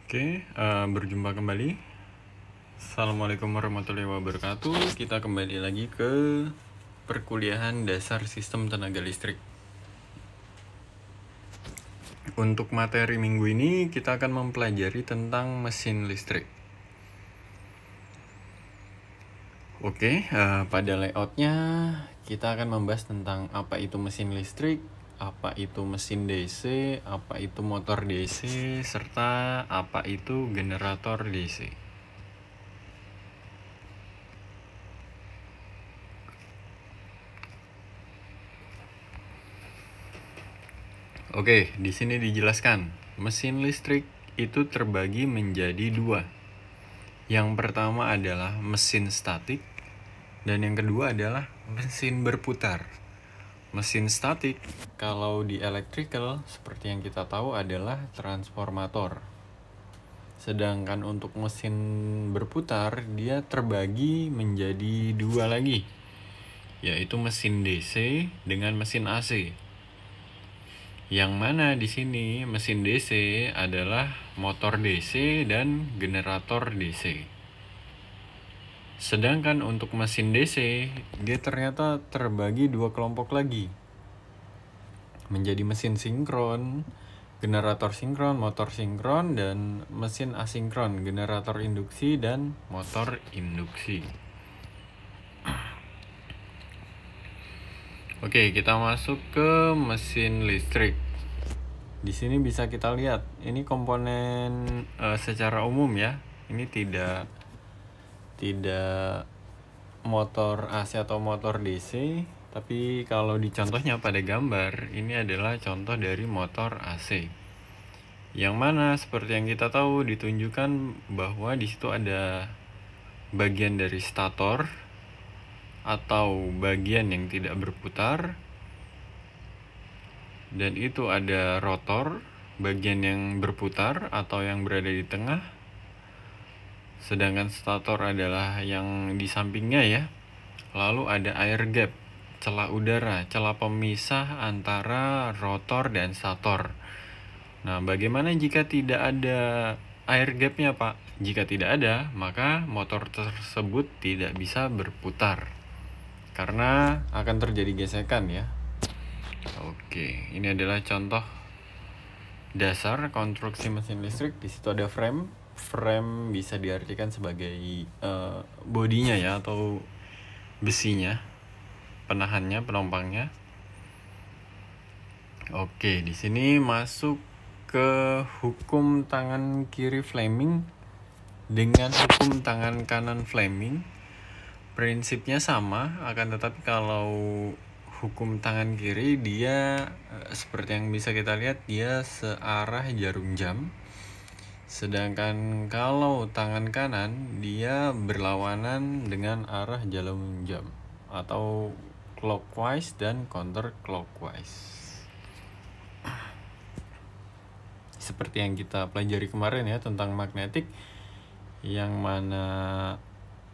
Berjumpa kembali. Assalamualaikum warahmatullahi wabarakatuh. Kita kembali lagi ke perkuliahan dasar sistem tenaga listrik. Untuk materi minggu ini kita akan mempelajari tentang mesin listrik. Pada layoutnya kita akan membahas tentang apa itu mesin listrik, apa itu mesin DC, apa itu motor DC, serta apa itu generator DC. Di sini dijelaskan, mesin listrik itu terbagi menjadi dua. Yang pertama adalah mesin statik, dan yang kedua adalah mesin berputar. Mesin statik, kalau di electrical, seperti yang kita tahu adalah transformator. Sedangkan untuk mesin berputar, dia terbagi menjadi dua lagi, yaitu mesin DC dengan mesin AC. Yang mana di sini mesin DC adalah motor DC dan generator DC. Sedangkan untuk mesin DC, dia ternyata terbagi dua kelompok lagi. Menjadi mesin sinkron, generator sinkron, motor sinkron, dan mesin asinkron, generator induksi dan motor induksi. Kita masuk ke mesin listrik. Di sini bisa kita lihat, ini komponen secara umum ya. Ini tidak motor AC atau motor DC, tapi kalau di contohnya pada gambar, ini adalah contoh dari motor AC. Yang mana seperti yang kita tahu ditunjukkan bahwa di situ ada bagian dari stator atau bagian yang tidak berputar, dan itu ada rotor, bagian yang berputar atau yang berada di tengah. Sedangkan stator adalah yang di sampingnya ya. Lalu ada air gap, celah udara, celah pemisah antara rotor dan stator. Nah, bagaimana jika tidak ada air gapnya, Pak? Jika tidak ada, maka motor tersebut tidak bisa berputar karena akan terjadi gesekan ya. Ini adalah contoh dasar konstruksi mesin listrik. Di situ ada frame. Frame bisa diartikan sebagai bodinya ya, atau besinya, penahannya, penompangnya. Di sini masuk ke hukum tangan kiri Fleming dengan hukum tangan kanan Fleming. Prinsipnya sama, akan tetapi kalau hukum tangan kiri dia seperti yang bisa kita lihat, dia searah jarum jam. Sedangkan kalau tangan kanan dia berlawanan dengan arah jarum jam, atau clockwise dan counterclockwise. Seperti yang kita pelajari kemarin ya tentang magnetik, yang mana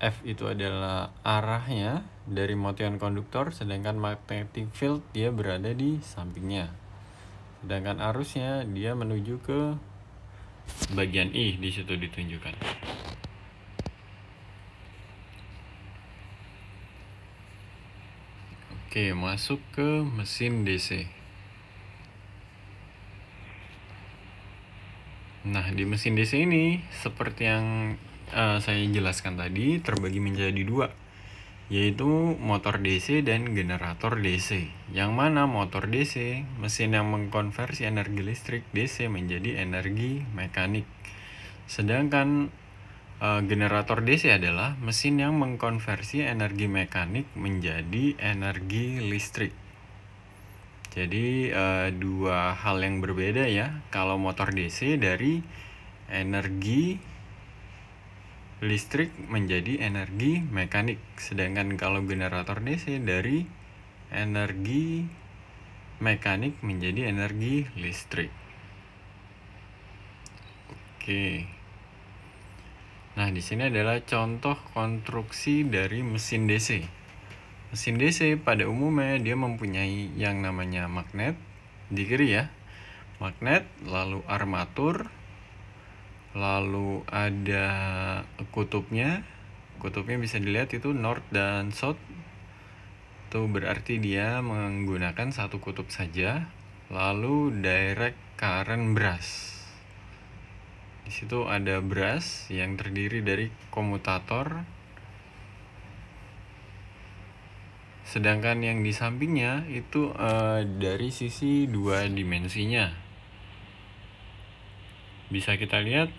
F itu adalah arahnya dari motion konduktor, sedangkan magnetic field dia berada di sampingnya. Sedangkan arusnya dia menuju ke bagian I, di situ ditunjukkan. Masuk ke mesin DC. Nah, di mesin DC ini seperti yang saya jelaskan tadi, terbagi menjadi dua, yaitu motor DC dan generator DC. Yang mana motor DC, mesin yang mengkonversi energi listrik DC menjadi energi mekanik. Sedangkan generator DC adalah mesin yang mengkonversi energi mekanik menjadi energi listrik. Jadi dua hal yang berbeda ya. Kalau motor DC dari energi listrik menjadi energi mekanik, sedangkan kalau generator DC dari energi mekanik menjadi energi listrik. Nah, di sini adalah contoh konstruksi dari mesin DC. Mesin DC pada umumnya dia mempunyai yang namanya magnet di kiri ya. Magnet, lalu armatur, lalu ada kutubnya bisa dilihat itu north dan south. Itu berarti dia menggunakan satu kutub saja. Lalu direct current brush. Di situ ada brush yang terdiri dari komutator. Sedangkan yang di sampingnya itu dari sisi dua dimensinya. Bisa kita lihat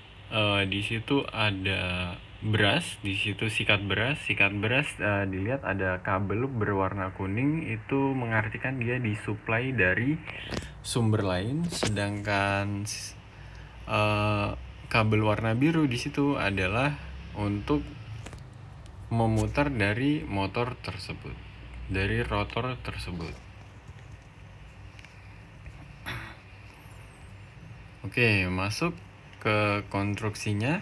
di situ ada brush, di situ sikat brush. Dilihat ada kabel berwarna kuning, itu mengartikan dia disuplai dari sumber lain. Sedangkan kabel warna biru di situ adalah untuk memutar dari motor tersebut, dari rotor tersebut. Oke, masuk ke konstruksinya.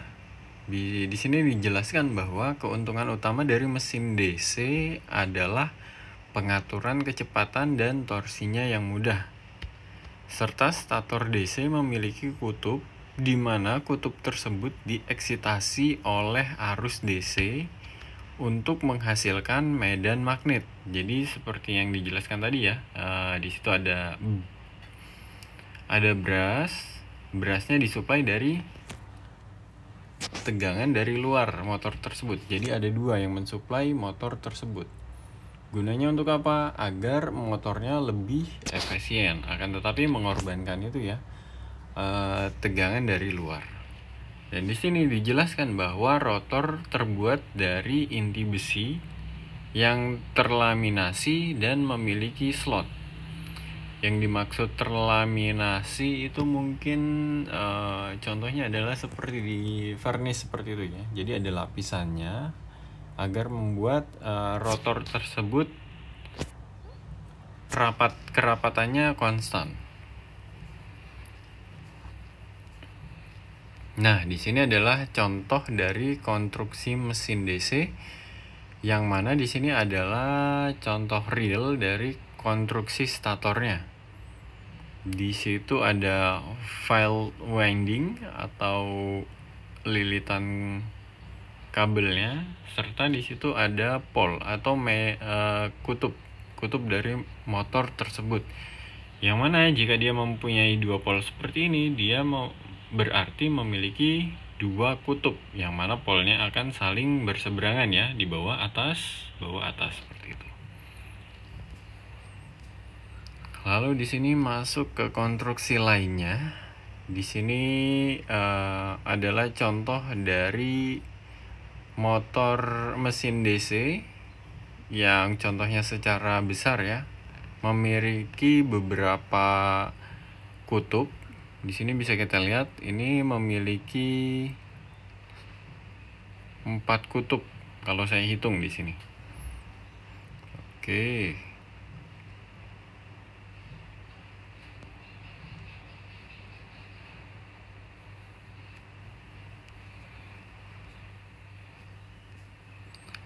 Di sini dijelaskan bahwa keuntungan utama dari mesin DC adalah pengaturan kecepatan dan torsinya yang mudah. Serta stator DC memiliki kutub di mana kutub tersebut dieksitasi oleh arus DC untuk menghasilkan medan magnet. Jadi seperti yang dijelaskan tadi ya, di situ ada brushnya disuplai dari tegangan dari luar motor tersebut. Jadi ada dua yang mensuplai motor tersebut. Gunanya untuk apa? Agar motornya lebih efisien. Akan tetapi mengorbankan itu ya, tegangan dari luar. Dan di sini dijelaskan bahwa rotor terbuat dari inti besi yang terlaminasi dan memiliki slot. Yang dimaksud terlaminasi itu mungkin contohnya adalah seperti di varnish seperti itu ya. Jadi ada lapisannya agar membuat rotor tersebut kerapatannya konstan. Nah, di sini adalah contoh dari konstruksi mesin DC, yang mana di sini adalah contoh real dari konstruksi statornya. Di situ ada file winding atau lilitan kabelnya, serta di situ ada pole atau kutub dari motor tersebut. Yang mana jika dia mempunyai dua pole seperti ini, dia berarti memiliki dua kutub, yang mana polnya akan saling berseberangan ya, di bawah atas seperti itu. Lalu di sini masuk ke konstruksi lainnya. Di sini adalah contoh dari motor mesin DC yang contohnya secara besar ya, memiliki beberapa kutub. Di sini bisa kita lihat ini memiliki 4 kutub kalau saya hitung di sini. Oke.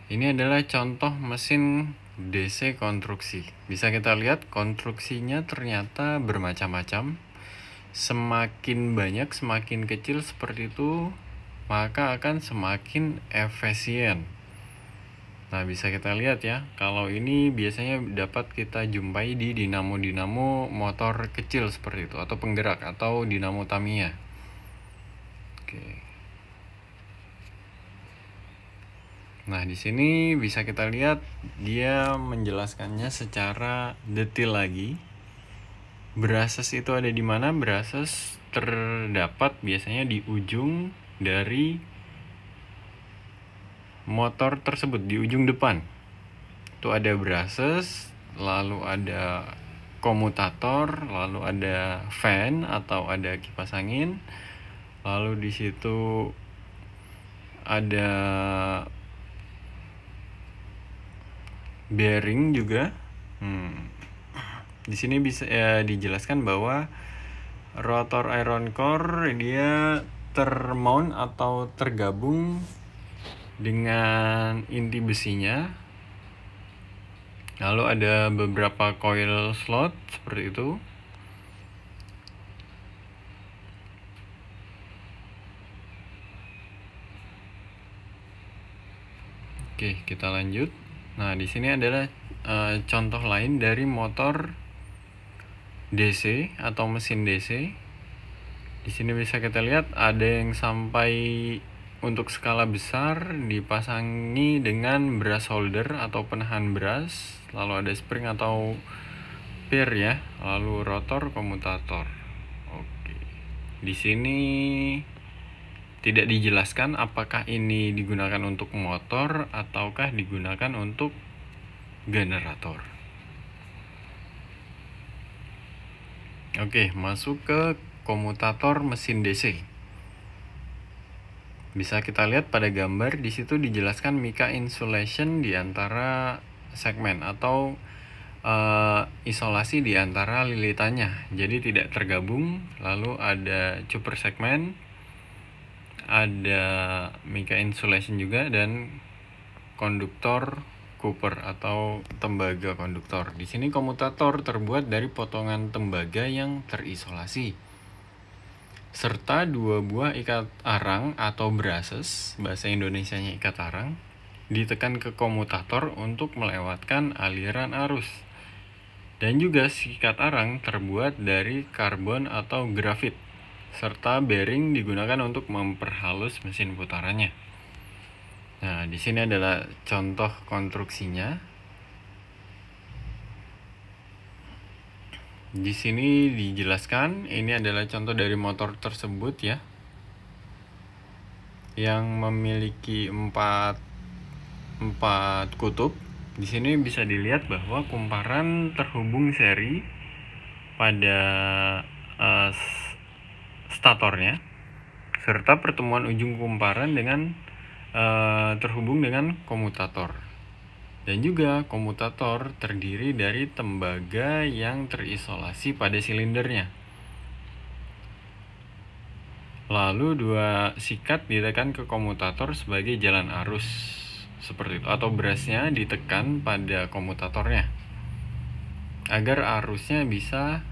Ini adalah contoh mesin DC konstruksi. Bisa kita lihat konstruksinya ternyata bermacam-macam. Semakin banyak, semakin kecil seperti itu, maka akan semakin efisien. Nah, bisa kita lihat ya, kalau ini biasanya dapat kita jumpai di dinamo-dinamo motor kecil seperti itu, atau penggerak, atau dinamo Tamiya. Oke. Nah, di sini bisa kita lihat dia menjelaskannya secara detail lagi. Brushes itu ada di mana? Brushes terdapat biasanya di ujung dari motor tersebut, di ujung depan. Itu ada brushes, lalu ada komutator, lalu ada fan atau ada kipas angin. Lalu di situ ada bearing juga. Di sini bisa dijelaskan bahwa rotor iron core dia termount atau tergabung dengan inti besinya. Lalu ada beberapa coil slot seperti itu. Oke, kita lanjut. Nah, di sini adalah contoh lain dari motor DC atau mesin DC. Di sini bisa kita lihat ada yang sampai untuk skala besar dipasangi dengan brush holder atau penahan brush, lalu ada spring atau pir ya, lalu rotor, komutator. Oke. Di sini tidak dijelaskan apakah ini digunakan untuk motor ataukah digunakan untuk generator. Oke, masuk ke komutator mesin DC. Bisa kita lihat pada gambar di situ dijelaskan mica insulation di antara segmen atau isolasi di antara lilitannya. Jadi tidak tergabung. Lalu ada chopper segmen, ada mica insulation juga, dan konduktor Cooper atau tembaga konduktor. Di sini komutator terbuat dari potongan tembaga yang terisolasi, serta 2 buah ikat arang atau brushes, bahasa Indonesianya ikat arang, ditekan ke komutator untuk melewatkan aliran arus. Dan juga sikat arang terbuat dari karbon atau grafit, serta bearing digunakan untuk memperhalus mesin putarannya. Nah, di sini adalah contoh konstruksinya. Di sini dijelaskan ini adalah contoh dari motor tersebut ya, yang memiliki 4 kutub. Di sini bisa dilihat bahwa kumparan terhubung seri pada statornya, serta pertemuan ujung kumparan dengan terhubung dengan komutator. Dan juga komutator terdiri dari tembaga yang terisolasi pada silindernya. Lalu 2 sikat ditekan ke komutator sebagai jalan arus, seperti itu, atau brushnya ditekan pada komutatornya agar arusnya bisa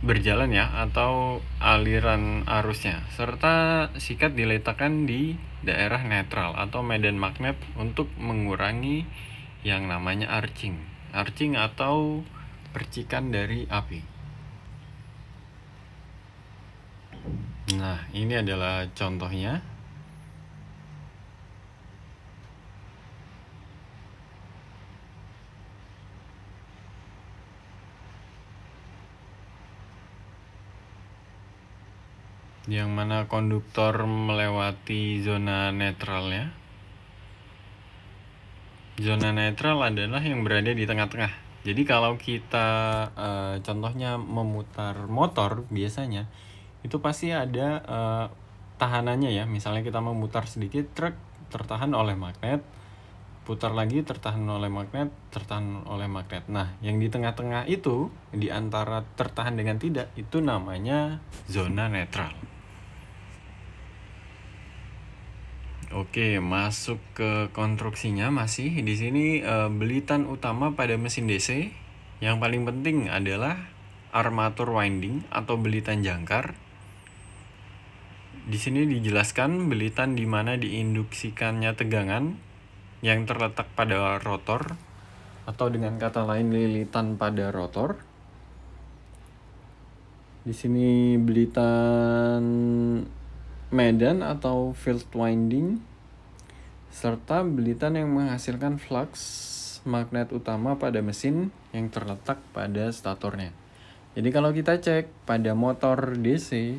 berjalan ya, atau aliran arusnya, serta sikat diletakkan di daerah netral atau medan magnet untuk mengurangi yang namanya arcing atau percikan dari api. Nah, ini adalah contohnya. Yang mana konduktor melewati zona netralnya. Zona netral adalah yang berada di tengah-tengah. Jadi kalau kita contohnya memutar motor biasanya, itu pasti ada tahanannya ya. Misalnya kita memutar sedikit, truk tertahan oleh magnet, putar lagi tertahan oleh magnet, tertahan oleh magnet. Nah, yang di tengah-tengah itu, di antara tertahan dengan tidak, itu namanya zona netral. Oke, masuk ke konstruksinya masih. Di sini belitan utama pada mesin DC yang paling penting adalah armatur winding atau belitan jangkar. Di sini dijelaskan belitan di mana diinduksikannya tegangan yang terletak pada rotor, atau dengan kata lain lilitan pada rotor. Di sini belitan medan atau field winding, serta belitan yang menghasilkan flux magnet utama pada mesin yang terletak pada statornya. Jadi kalau kita cek pada motor DC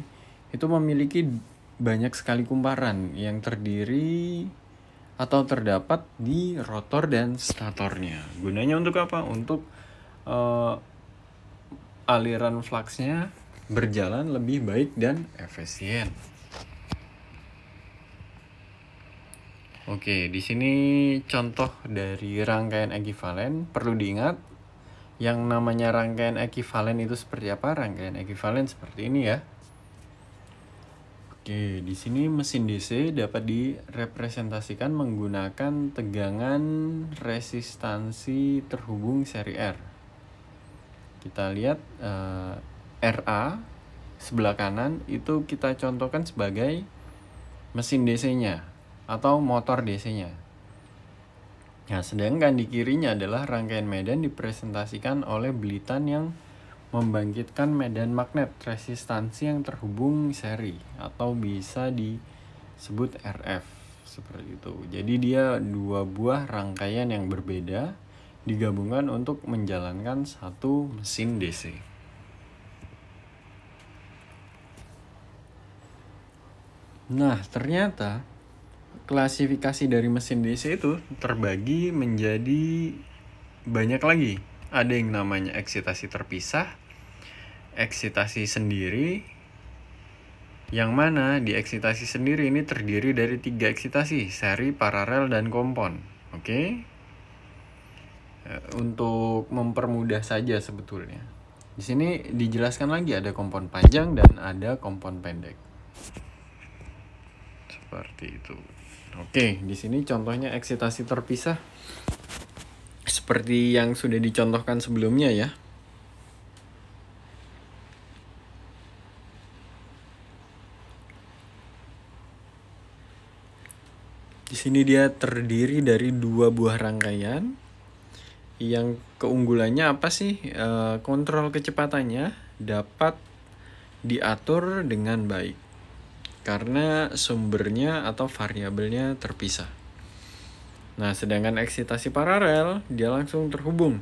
itu memiliki banyak sekali kumparan yang terdiri atau terdapat di rotor dan statornya. Gunanya untuk apa? Untuk aliran fluxnya berjalan lebih baik dan efisien. Oke, di sini contoh dari rangkaian ekivalen. Perlu diingat, yang namanya rangkaian ekivalen itu seperti apa? Rangkaian ekivalen seperti ini ya. Oke, di sini mesin DC dapat direpresentasikan menggunakan tegangan resistansi terhubung seri R. Kita lihat RA sebelah kanan itu kita contohkan sebagai mesin DC-nya atau motor DC-nya. Nah, sedangkan di kirinya adalah rangkaian medan dipresentasikan oleh belitan yang membangkitkan medan magnet resistansi yang terhubung seri atau bisa disebut RF seperti itu. Jadi dia dua buah rangkaian yang berbeda digabungkan untuk menjalankan satu mesin DC. Nah, ternyata klasifikasi dari mesin DC itu terbagi menjadi banyak lagi. Ada yang namanya eksitasi terpisah, eksitasi sendiri, yang mana di eksitasi sendiri ini terdiri dari 3 eksitasi, seri, paralel, dan kompon. Oke? Untuk mempermudah saja sebetulnya. Di sini dijelaskan lagi ada kompon panjang dan ada kompon pendek. Seperti itu. Oke, di sini contohnya eksitasi terpisah seperti yang sudah dicontohkan sebelumnya ya. Di sini dia terdiri dari 2 buah rangkaian. Yang keunggulannya apa sih? Kontrol kecepatannya dapat diatur dengan baik karena sumbernya atau variabelnya terpisah. Nah, sedangkan eksitasi paralel dia langsung terhubung.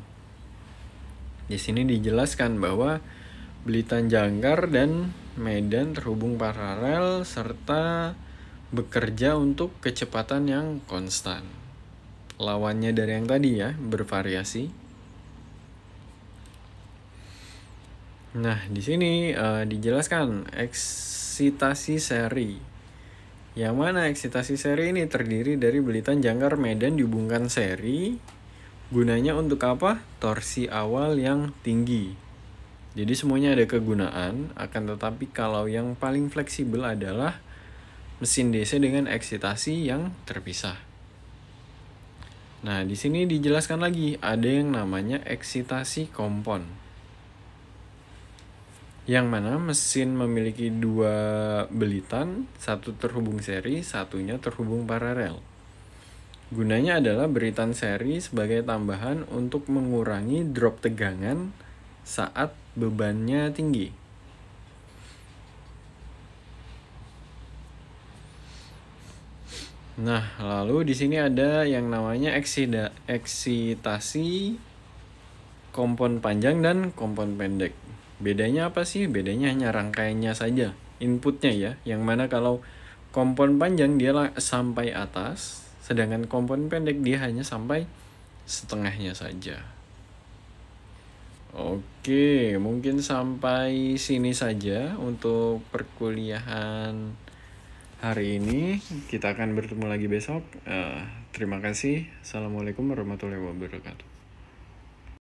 Di sini dijelaskan bahwa belitan jangkar dan medan terhubung paralel serta bekerja untuk kecepatan yang konstan. Lawannya dari yang tadi ya, bervariasi. Nah, di sini dijelaskan eksitasi seri. Yang mana eksitasi seri ini terdiri dari belitan jangkar medan dihubungkan seri. Gunanya untuk apa? Torsi awal yang tinggi. Jadi semuanya ada kegunaan, akan tetapi kalau yang paling fleksibel adalah mesin DC dengan eksitasi yang terpisah. Nah, di sini dijelaskan lagi ada yang namanya eksitasi kompon. Yang mana mesin memiliki 2 belitan, satu terhubung seri, satunya terhubung paralel. Gunanya adalah belitan seri sebagai tambahan untuk mengurangi drop tegangan saat bebannya tinggi. Nah, lalu di sini ada yang namanya eksitasi kompon panjang dan kompon pendek. Bedanya apa sih? Bedanya hanya rangkaiannya saja, inputnya ya. Yang mana kalau kompon panjang dia sampai atas, sedangkan kompon pendek dia hanya sampai setengahnya saja. Oke, mungkin sampai sini saja untuk perkuliahan hari ini. Kita akan bertemu lagi besok. Terima kasih. Assalamualaikum warahmatullahi wabarakatuh.